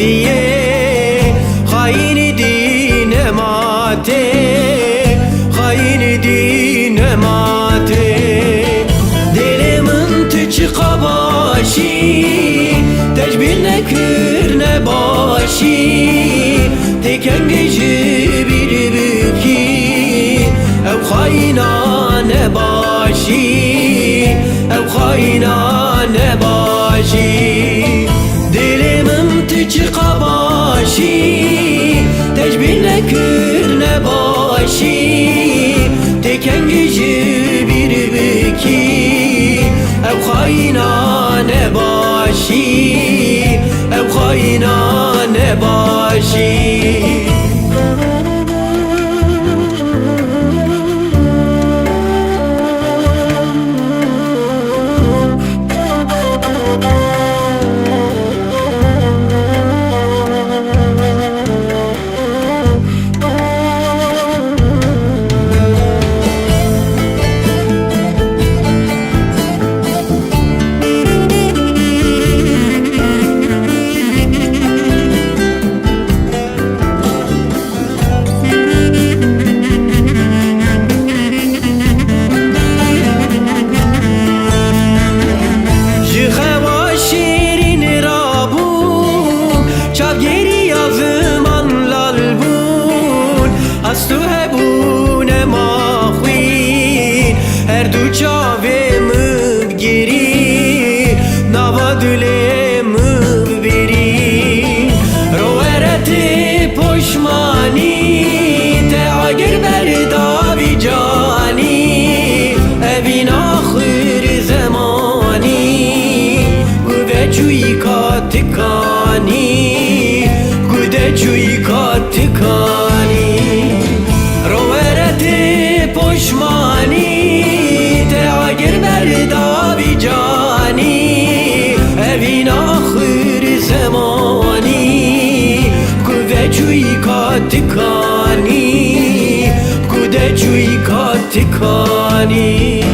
neviye hain dine mate, hain dine mate. Dilimin tüçüka başı, tecbil ne kır ne başı, teken gece bir büki, ev hainane başı, ev hainane başı. Dilimin tüçüka başı, tecbil ne kır ne başı, teken gece bir büki, ev hainane başı, ev hainane başı. Astu hebune maxwin her du çave mıbgiri navadule mıbbiri rovereti poşmani te agir berdavi cani evin ahir zamani gude çuy katikani gude çuy katikani poşmani te agir berdavi cani evin ahir zamani kude çuy katikani kude çuy katikani.